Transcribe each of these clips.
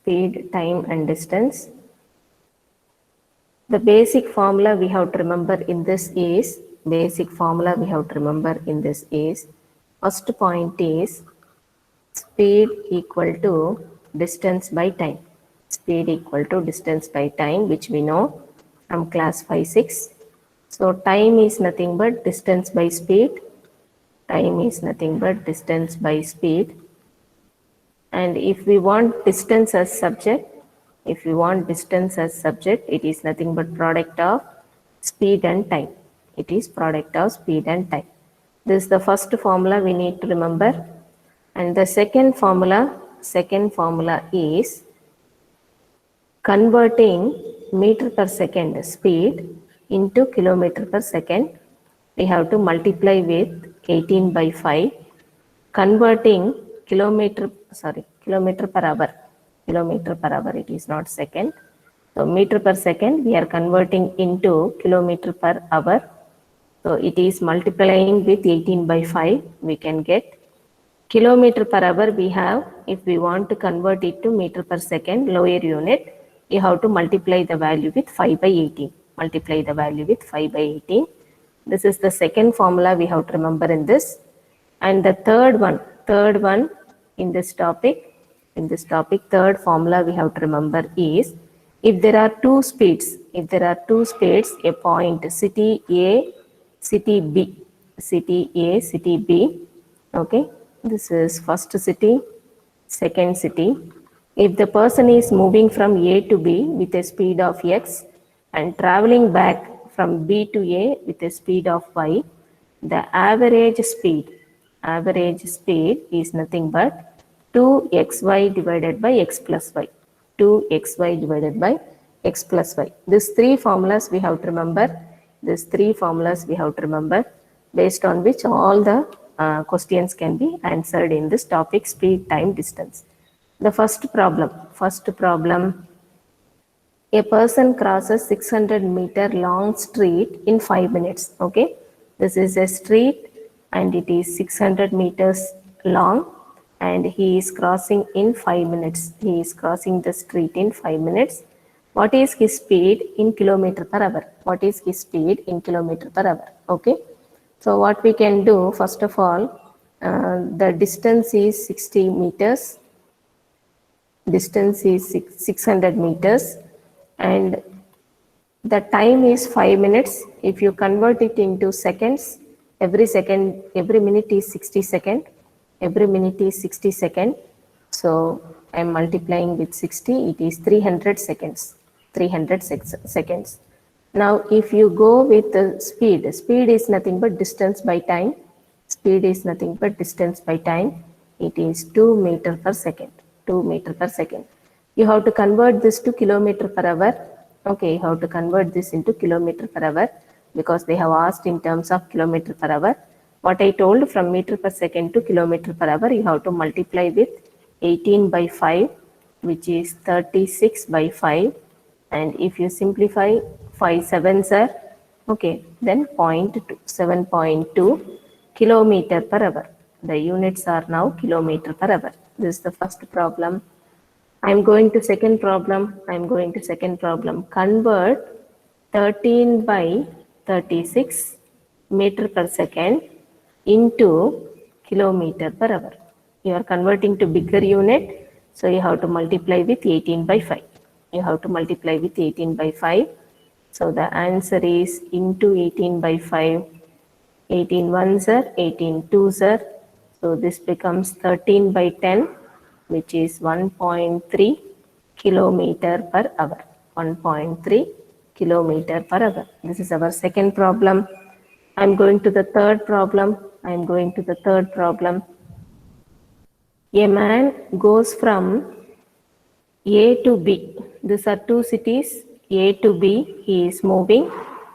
speed, time and distance. The basic formula we have to remember in this is, first point is speed equal to distance by time. Speed equal to distance by time, which we know from class 5, 6. So time is nothing but distance by speed. Time is nothing but distance by speed. And if we want distance as subject, it is nothing but product of speed and time. It is product of speed and time. This is the first formula we need to remember. And the second formula is converting meter per second speed into kilometer per second. We have to multiply with 18 by 5. Converting kilometer per hour. It is not second. So meter per second we are converting into kilometer per hour. So it is multiplying with 18 by 5. We can get kilometer per hour. We have, if we want to convert it to meter per second, lower unit, you have to multiply the value with 5 by 18. Multiply the value with 5 by 18. This is the second formula we have to remember in this. And the third one in this topic, third formula we have to remember is, if there are two speeds, a point city A, city B, okay, this is first city, second city. If the person is moving from A to B with a speed of X and traveling back from B to A with a speed of Y, the average speed is nothing but 2xy divided by x plus y. 2xy divided by x plus y. These three formulas we have to remember. Based on which all the questions can be answered in this topic, speed, time, distance. The first problem, a person crosses 600-meter long street in 5 minutes. Okay, this is a street and it is 600 meters long and he is crossing in 5 minutes. He is crossing the street in 5 minutes. What is his speed in kilometer per hour? Okay, so what we can do, first of all, the distance is 60 meters. Distance is 600 meters and the time is 5 minutes. If you convert it into seconds, every minute is 60 seconds. So I am multiplying with 60, it is 300 seconds. Now if you go with the speed is nothing but distance by time. It is 2 meter per second. You have to convert this to kilometer per hour. Okay, you have to convert this into kilometer per hour because they have asked in terms of kilometer per hour. What I told, from meter per second to kilometer per hour, you have to multiply with 18 by 5, which is 36 by 5. And if you simplify 5 sevens are, okay, then 0.2, 7.2 kilometer per hour. The units are now kilometer per hour. This is the first problem. I am going to second problem. Convert 13 by 36 meter per second into kilometer per hour. You are converting to bigger unit, so you have to multiply with 18 by 5. So the answer is into 18 by 5. 18 ones are, 18 twos are. So this becomes 13 by 10, which is 1.3 kilometer per hour. 1.3 kilometer per hour. This is our second problem. I am going to the third problem. A man goes from A to B. These are two cities, A to B. He is moving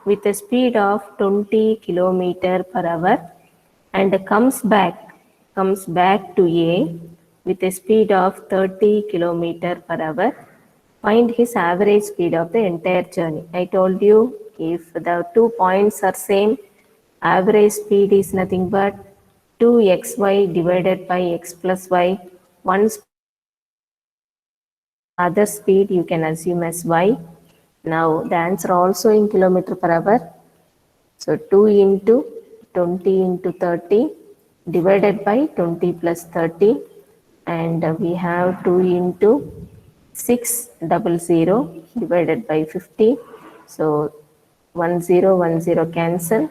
with a speed of 20 kilometer per hour and comes back to A with a speed of 30 kilometer per hour. Find his average speed of the entire journey. I told you, if the 2 points are same, average speed is nothing but 2xy divided by x plus y. One other speed you can assume as y. Now the answer also in kilometer per hour. So 2 into 20 into 30 divided by 20 plus 30, and we have 2 into 600 divided by 50. So 1010 cancel,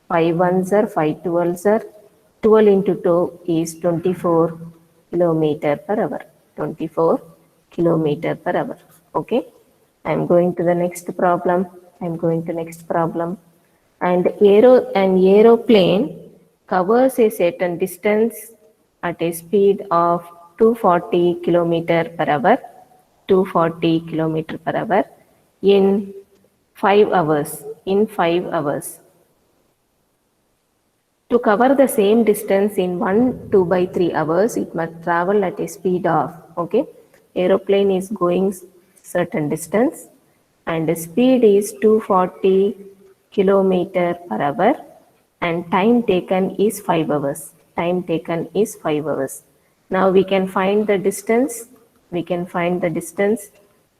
5 ones are 5 twelves are 12 into 2 is 24 kilometer per hour. 24 kilometer per hour. Okay. I'm going to the next problem. I'm going to next problem. And an aeroplane covers a certain distance at a speed of 240 kilometer per hour, 240 kilometer per hour in 5 hours. In 5 hours. To cover the same distance in 1 2 by 3 hours, it must travel at a speed of, okay, aeroplane is going certain distance and the speed is 240 kilometer per hour and time taken is 5 hours. Time taken is 5 hours. Now we can find the distance. We can find the distance.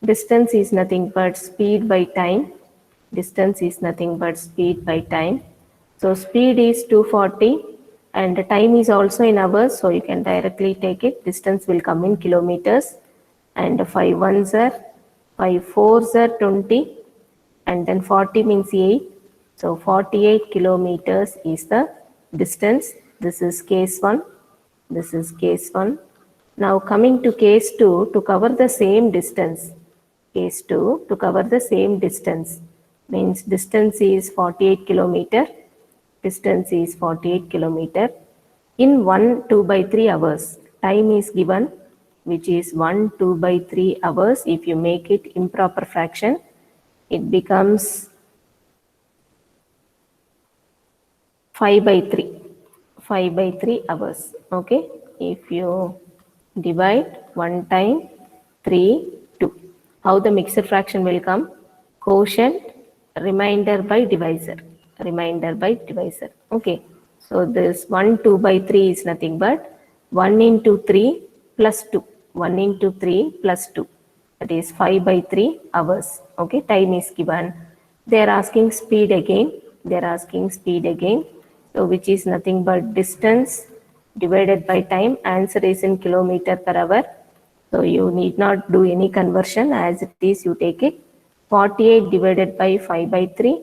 Distance is nothing but speed by time. Distance is nothing but speed by time. So speed is 240 and the time is also in hours. So you can directly take it. Distance will come in kilometers and 5 ones are 5 fours are 20 and then 40 means 8. So 48 kilometers is the distance. This is case 1. This is case 1. Now coming to case 2, to cover the same distance. Case 2, to cover the same distance means distance is 48 kilometer. Distance is 48 kilometer in 1 2 by 3 hours. Time is given, which is 1 2 by 3 hours. If you make it improper fraction, it becomes 5 by 3. 5 by 3 hours. Okay. If you divide 1 time 3, 2. How the mixed fraction will come? Quotient, remainder by divisor. Remainder by divisor. Okay. So this 1 2 by 3 is nothing but 1 into 3 plus 2. 1 into 3 plus 2. That is 5 by 3 hours. Okay. Time is given. They are asking speed again. They are asking speed again. So which is nothing but distance divided by time. Answer is in kilometer per hour. So you need not do any conversion, as it is you take it. 48 divided by 5 by 3,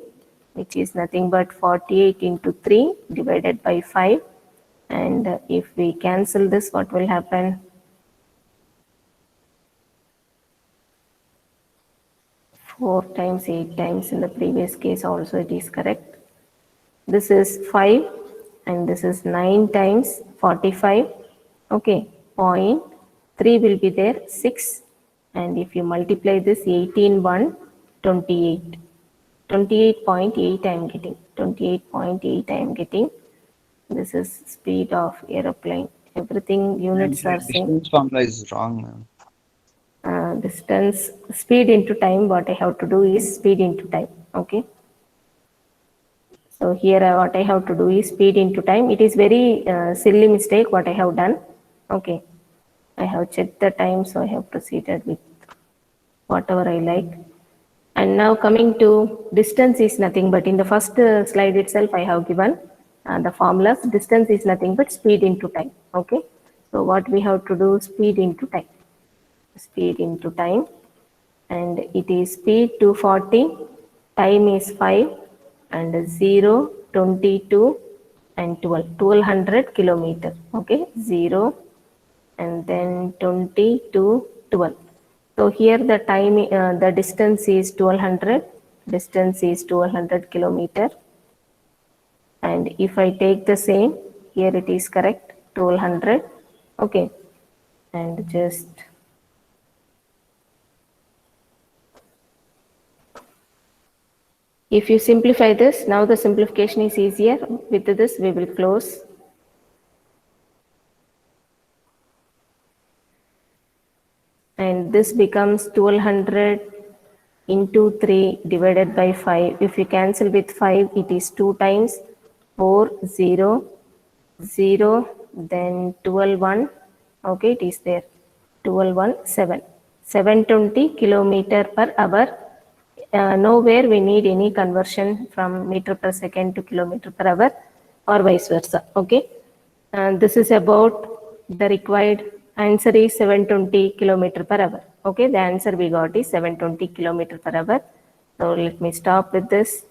which is nothing but 48 into 3 divided by 5. And if we cancel this, what will happen? 4 times 8 times in the previous case also it is correct. This is 5 and this is 9 times 45. Okay, point 3 will be there, 6, and if you multiply this 18 1 28. 28.8 I am getting. 28.8 I am getting. This is speed of aeroplane. Everything units are same. Distance formula is wrong, ma'am. Distance, speed into time, what I have to do is speed into time. Okay. So here what I have to do is speed into time. It is very silly mistake what I have done. Okay. I have checked the time, so I have proceeded with whatever I like. And now coming to distance is nothing but in the first slide itself I have given the formulas. Distance is nothing but speed into time. Okay. So what we have to do, speed into time. Speed into time, and it is speed 240, time is 5, and 0, 22, and 12, 1200 kilometer. Okay, 0, and then 22, 12. So here the time, the distance is 1200. Distance is 1200 kilometer. And if I take the same, here it is correct, 1200. Okay, and just if you simplify this, now the simplification is easier. With this, we will close. And this becomes 1200 into 3 divided by 5. If you cancel with 5, it is 2 times 4, 0, 0, then 12, 1. Okay, it is there. 12, 1, 7. 720 kilometer per hour. Nowhere we need any conversion from meter per second to kilometer per hour or vice versa. Okay. This is about the required answer is 720 kilometer per hour. Okay. The answer we got is 720 kilometer per hour. So let me stop with this.